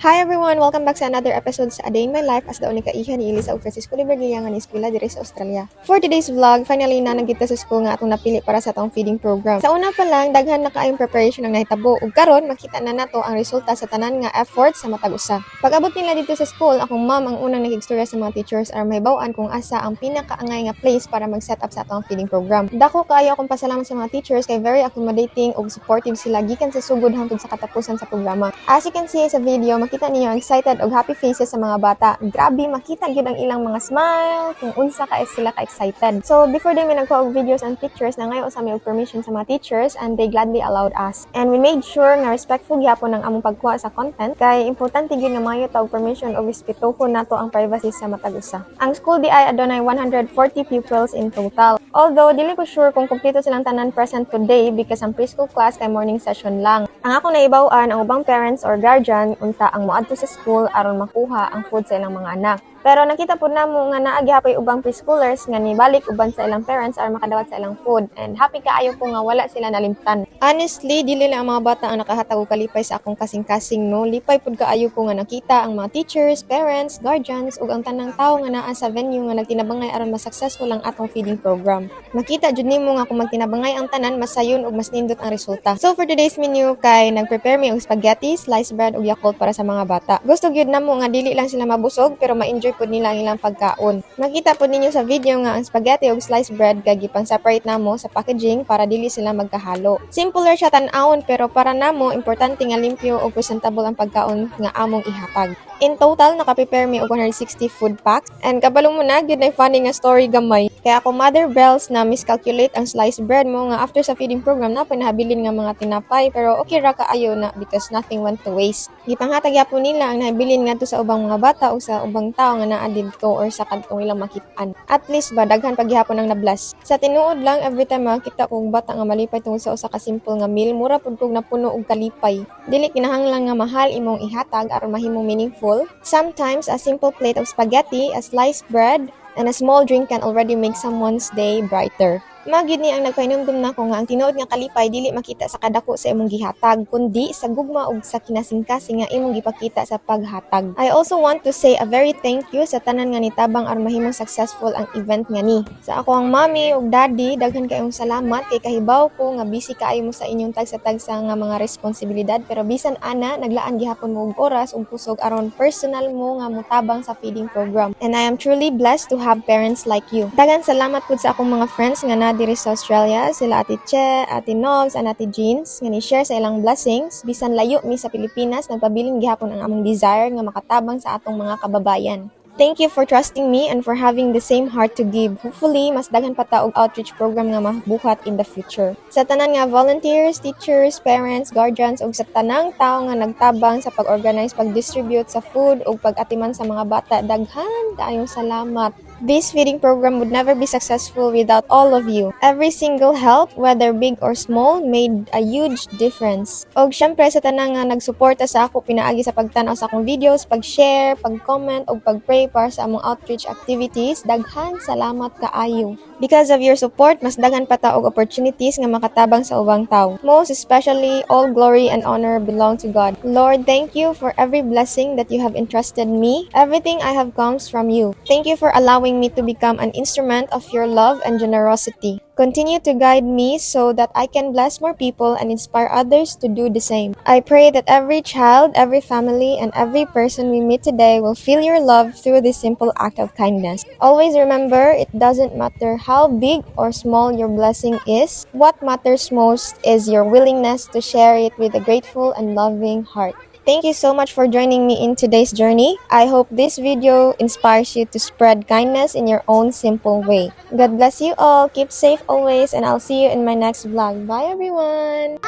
Hi everyone! Welcome back sa another episode sa A Day in My Life as daon ni kaiha ni Elisa ug Francisco Libergia nga ni eskwela diri sa Australia. For today's vlog, finally na nagkita sa school nga atong napili para sa atong feeding program. Sa una pa lang, daghan na kaayong preparation ang nahitabo ug karon makita na nato ang resulta sa tanan nga effort sa matag usa. Pag-abot nila dito sa school, akong mom ang unang nakigstorya sa mga teachers aron mahibaw-an kung asa ang pinakaangay nga place para mag-set up sa atong feeding program. Dako kaayo akong pasalamat sa mga teachers kay very accommodating ug supportive sila gikan sa sugod hangtod sa katapusan sa programa. As you can see sa video, makita niyo ang excited og happy faces sa mga bata. Grabe, makita gyud ang ilang mga smile kung unsa ka sila ka-excited. So before din may nagkuha og videos and pictures na ngayon sa may permission sa mga teachers and they gladly allowed us. And we made sure na respectful gyapon ang among pagkuha sa content kay importante gyud nga maayo ta og permission og respetuhon nato ang privacy sa matag usa. Ang school di ay adunay 140 pupils in total. Although dili ko sure kung kumpleto silang tanan present today because ang preschool class kay morning session lang. Ang ako naibaw-an ang ubang parents or guardian unta ang moadto sa school aron makuha ang food sa ilang mga anak. Pero nakita po namo nga naa gyapon ubang preschoolers nga nibalik uban sa ilang parents aron makadawat sa ilang food, and happy kaayo po nga wala sila nalimtan. Honestly, dili lang ang mga bata ang nakahatag og kalipay sa akong kasing-kasing no. Lipay pud kaayo ko nga nakita ang mga teachers, parents, guardians ug ang tanang tawo nga naa sa venue nga nagtinabangay aron mas successful ang atong feeding program. Makita jud nimo nga kung magtinabangay ang tanan, masayon ug mas nindot ang resulta. So for today's menu kay nag-prepare mi og spaghetti, sliced bread ug Yakult para sa mga bata. Gusto gyud namo nga dili lang sila mabusog pero ma-enjoy pud nila ang ilang pagkaon. Makita pud ninyo sa video nga ang spaghetti ug sliced bread kay gipang-separate namo sa packaging para dili sila magkahalo. Simpler siya tan-awon pero para namo importante nga limpyo ug presentable ang pagkaon nga among ihatag. In total, naka-prepare mi og 160 food packs. And kabalo mo na, gyud na funny nga story gamay. Kaya ako Mother Bells na miscalculate ang sliced bread mo nga after sa feeding program na pinahabilin nga mga tinapay pero okay ra kaayo na because nothing went to waste. Gipanghatag gyapon nila ang nahabilin ngadto sa ubang mga bata o sa ubang tao nga naa didto or sa kadtong ilang makit-an. At least ba daghan paghihapon ang nablas. Sa tinuod lang every time makita kong bata nga malipay tungod sa usa ka simple nga meal, mura pud kog napuno og kalipay. Dili kinahanglan nga mahal imong ihatag aron mahimong meaningful. Sometimes, a simple plate of spaghetti, a sliced bread, and a small drink can already make someone's day brighter. Magid ni ang nagpainumdum na ko nga ang tinuod nga kalipay dili makita sa kadako sa imong gihatag kundi sa gugma ug sa kinasing-kasing nga imong gipakita sa paghatag. I also want to say a very thank you sa tanan nga nitabang aron mahimong successful ang event nga ni. Sa ako ang mommy ug daddy, daghan kayong salamat kay kahibaw ko nga busy kaayo mo sa inyong tagsa-tagsa nga mga responsibilidad pero bisan ana naglaan gihapon mo og oras ug kusog aron personal mo nga motabang sa feeding program. And I am truly blessed to have parents like you. Daghan salamat pud sa akong mga friends nga diri sa Australia, sila Ate Che, Ate Nobs, and Ate Jeans, nga ni-share sa ilang blessings, bisan layo mi sa Pilipinas, nagpabiling gihapon ang among desire nga makatabang sa atong mga kababayan. Thank you for trusting me and for having the same heart to give. Hopefully, mas daghan pa ta og outreach program nga mabuhat in the future. Sa tanan nga volunteers, teachers, parents, guardians, ug sa tanang tao nga nagtabang sa pag-organize, pag-distribute sa food ug pag-atiman sa mga bata, daghan kaayong salamat. This feeding program would never be successful without all of you. Every single help, whether big or small, made a huge difference. Og syempre sa tanang nga nagsuporta sa ako pinaagi sa pagtan-aw sa akong videos, pag-share, pag-comment ug pag-pray para sa among outreach activities, daghan salamat kaayo. Because of your support, mas daghan pa ta og opportunities nga makatabang sa ubang tawo. Most especially, all glory and honor belong to God. Lord, thank you for every blessing that you have entrusted me. Everything I have comes from you. Thank you for allowing me to become an instrument of your love and generosity. Continue to guide me so that I can bless more people and inspire others to do the same. I pray that every child, every family, and every person we meet today will feel your love through this simple act of kindness. Always remember, it doesn't matter how big or small your blessing is. What matters most is your willingness to share it with a grateful and loving heart. Thank you so much for joining me in today's journey. I hope this video inspires you to spread kindness in your own simple way. God bless you all. Keep safe always, and I'll see you in my next vlog. Bye everyone!